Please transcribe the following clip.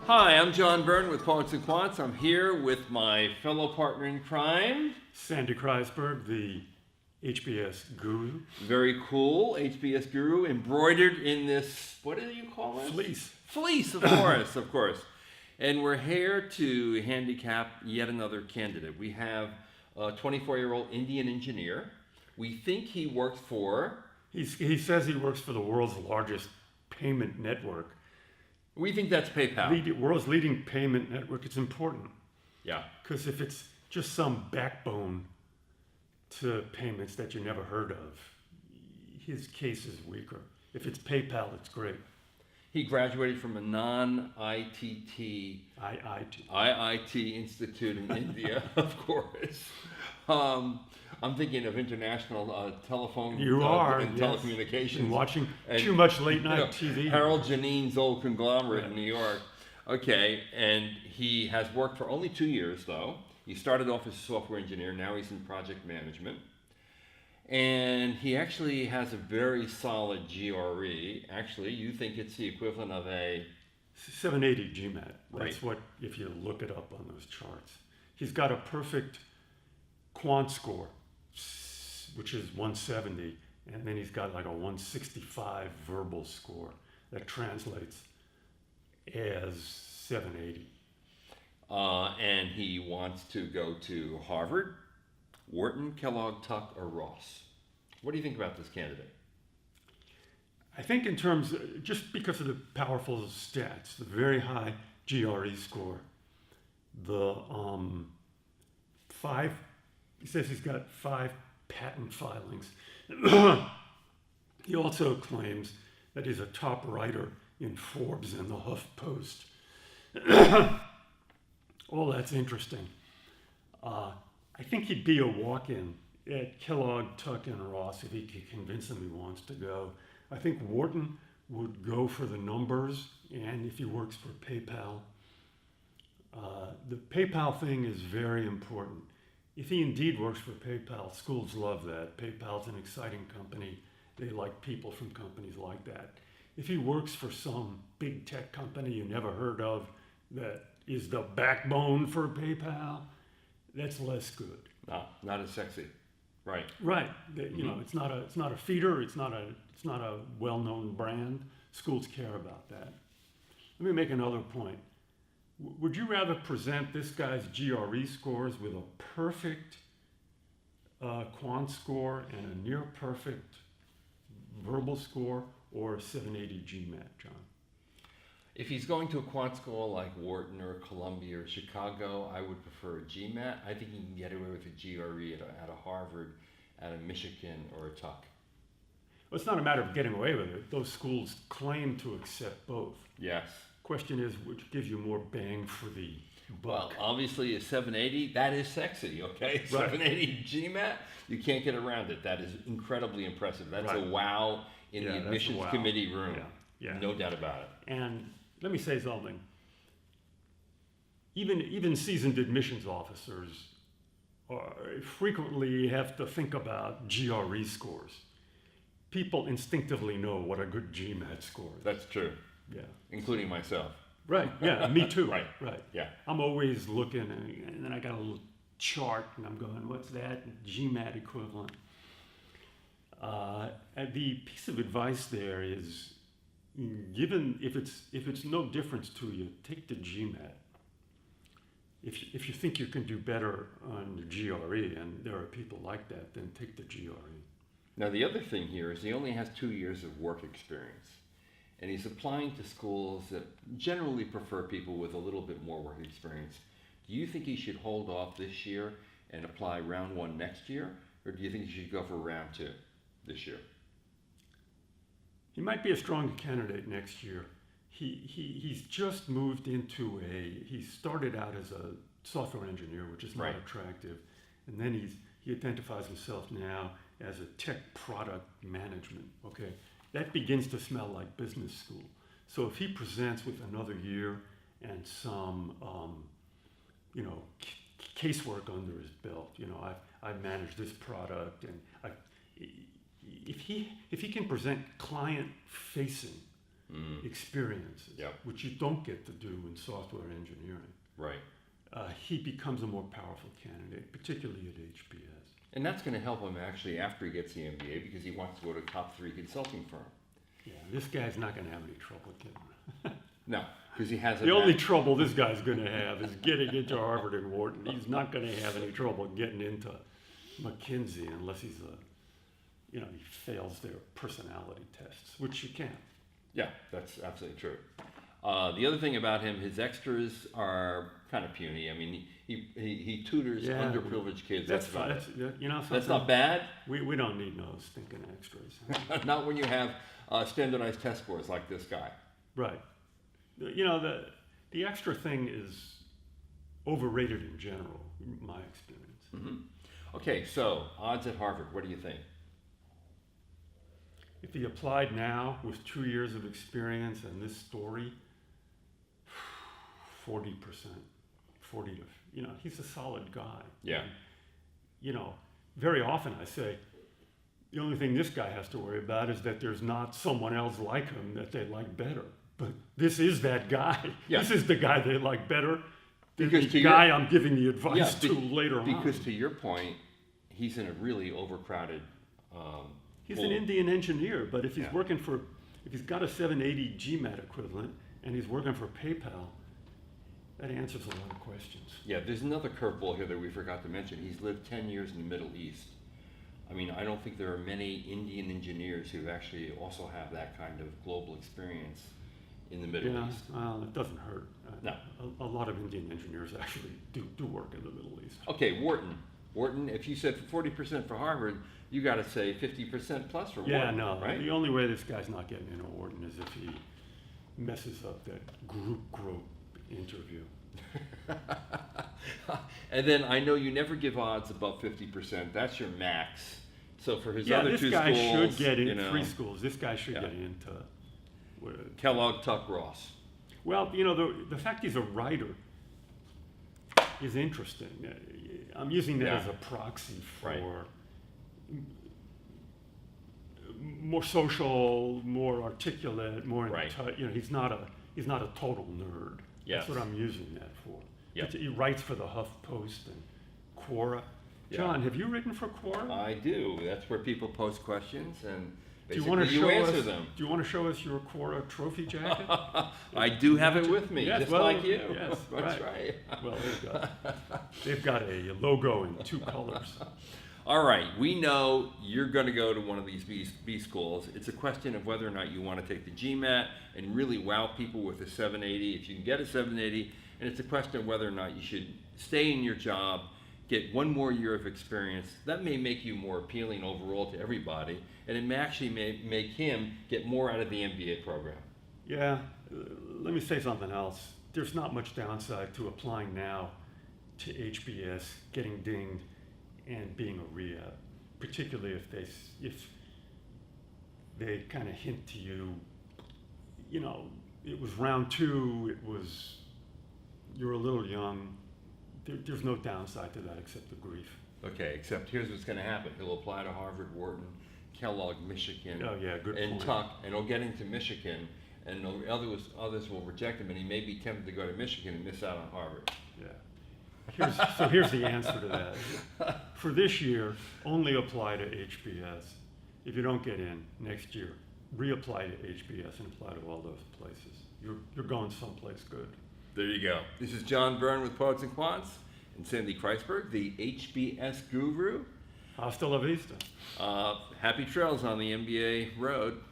Hi, I'm John Byrne with Poets&Quants. I'm here with my fellow partner in crime. Sandy Kreisberg, the HBSGuru. Very cool, HBSGuru, embroidered in this, what do you call it? Fleece. Fleece, of course. And we're here to handicap yet another candidate. We have a 24-year-old Indian engineer. We think he works for... He says he works for the world's largest payment network. We think that's PayPal. World's leading payment network. It's important. Yeah. Because if it's just some backbone to payments that you never heard of, his case is weaker. If it's PayPal, it's great. He graduated from a non-IIT institute in India, of course. I'm thinking of international telephone and telecommunications. And watching too much late night TV. Harold Janine's old conglomerate in New York. Okay, and he has worked for only 2 years, though. He started off as a software engineer. Now he's in project management. And he actually has a very solid GRE. Actually, you think it's the equivalent of a... 780 GMAT. Right. That's what, if you look it up on those charts. He's got a perfect quant score, which is 170, and then he's got like a 165 verbal score that translates as 780. And he wants to go to Harvard, Wharton, Kellogg, Tuck, or Ross. What do you think about this candidate? I think in terms, just because of the powerful stats, the very high GRE score, the he says he's got 5 patent filings. He also claims that he's a top writer in Forbes and the HuffPost. All that's interesting. I think he'd be a walk-in at Kellogg, Tuck, and Ross if he could convince him he wants to go. I think Wharton would go for the numbers, and if he works for PayPal. The PayPal thing is very important. If he indeed works for PayPal, schools love that. PayPal's an exciting company. They like people from companies like that. If he works for some big tech company you never heard of that is the backbone for PayPal, that's less good. No, not as sexy. Right. Right. You know, it's not a feeder. It's not a well-known brand. Schools care about that. Let me make another point. Would you rather present this guy's GRE scores with a perfect quant score and a near perfect verbal score, or a 780 GMAT, John? If he's going to a quant school like Wharton or Columbia or Chicago, I would prefer a GMAT. I think he can get away with a GRE at a Harvard, at a Michigan, or a Tuck. Well, it's not a matter of getting away with it. Those schools claim to accept both. Yes. Question is, which gives you more bang for the buck? Well, obviously a 780, that is sexy, okay? Right. 780 GMAT, you can't get around it. That is incredibly impressive. That's a wow in the admissions committee room. Yeah. No doubt about it. And let me say something. Even seasoned admissions officers frequently have to think about GRE scores. People instinctively know what a good GMAT score is. That's true. Yeah. Including myself. Right, yeah, me too. Right. Yeah. I'm always looking, and then I got a little chart, and I'm going, what's that GMAT equivalent? And the piece of advice there is, given if it's no difference to you, take the GMAT. If you think you can do better on the GRE, and there are people like that, then take the GRE. Now the other thing here is he only has 2 years of work experience, and he's applying to schools that generally prefer people with a little bit more work experience. Do you think he should hold off this year and apply round 1 next year, or do you think he should go for round 2 this year? He might be a strong candidate next year. He's just moved into he started out as a software engineer, which is not attractive. And then he identifies himself now as a tech product management, okay? That begins to smell like business school. So if he presents with another year and some, casework under his belt, I've managed this product, and if he can present client-facing experiences, Yep. which you don't get to do in software engineering. Right. He becomes a more powerful candidate, particularly at HBS. And that's going to help him actually after he gets the MBA because he wants to go to a top 3 consulting firm. Yeah, this guy's not going to have any trouble getting. No, because he has The only trouble this guy's going to have is getting into Harvard and Wharton. He's not going to have any trouble getting into McKinsey unless he's he fails their personality tests, which you can't. Yeah, that's absolutely true. The other thing about him, his extras are kind of puny. I mean, he tutors underprivileged kids. That's fine. That's not bad. We don't need no stinking extras. Not when you have standardized test scores like this guy. Right. The extra thing is overrated in general, in my experience. Mm-hmm. Okay, so odds at Harvard. What do you think? If he applied now with 2 years of experience and this story, 40%, 40 to, he's a solid guy. Yeah. And, very often I say, the only thing this guy has to worry about is that there's not someone else like him that they like better. But this is that guy. Yeah. This is the guy they like better than Because the guy I'm giving the advice to later on. Because to your point, he's in a really overcrowded He's pool. an Indian engineer, but if he's if he's got a 780 GMAT equivalent and he's working for PayPal, that answers a lot of questions. Yeah, there's another curveball here that we forgot to mention. He's lived 10 years in the Middle East. I mean, I don't think there are many Indian engineers who actually also have that kind of global experience in the Middle East. Well, it doesn't hurt. No. A lot of Indian engineers actually do work in the Middle East. Okay, Wharton. Wharton, if you said 40% for Harvard, you got to say 50% plus for Yeah, Wharton, no. right? The only way this guy's not getting into Wharton is if he messes up that group interview. And then I know you never give odds above 50%. That's your max. So for his other two schools, this guy should get in 3 schools. This guy should get into Kellogg, Tuck, Ross. Well, the fact he's a writer is interesting. I'm using that as a proxy for more social, more articulate, more in touch. He's not a total nerd. Yes. That's what I'm using that for. Yep. He writes for the HuffPost and Quora. John, have you written for Quora? I do. That's where people post questions and Do you basically answer them. Do you want to show us your Quora trophy jacket? I do have it with me, yes, just well, like you. Yes, That's right. Well, they've got a logo in 2 colors. All right, we know you're going to go to one of these B schools. It's a question of whether or not you want to take the GMAT and really wow people with a 780. If you can get a 780, and it's a question of whether or not you should stay in your job, get 1 more year of experience. That may make you more appealing overall to everybody, and it may actually make him get more out of the MBA program. Yeah, let me say something else. There's not much downside to applying now to HBS, getting dinged, and being a rehab, particularly if they kind of hint to you, it was round 2, you're a little young. There's no downside to that except the grief. Okay, except here's what's going to happen. He'll apply to Harvard, Wharton, Kellogg, Michigan, good point. Tuck, and he'll get into Michigan, and others will reject him, and he may be tempted to go to Michigan and miss out on Harvard. Yeah. Here's the answer to that. For this year, only apply to HBS. If you don't get in next year, reapply to HBS and apply to all those places. You're going someplace good. There you go. This is John Byrne with Poets and Quants, and Sandy Kreisberg, the HBS Guru. Hasta la vista. Happy trails on the MBA road.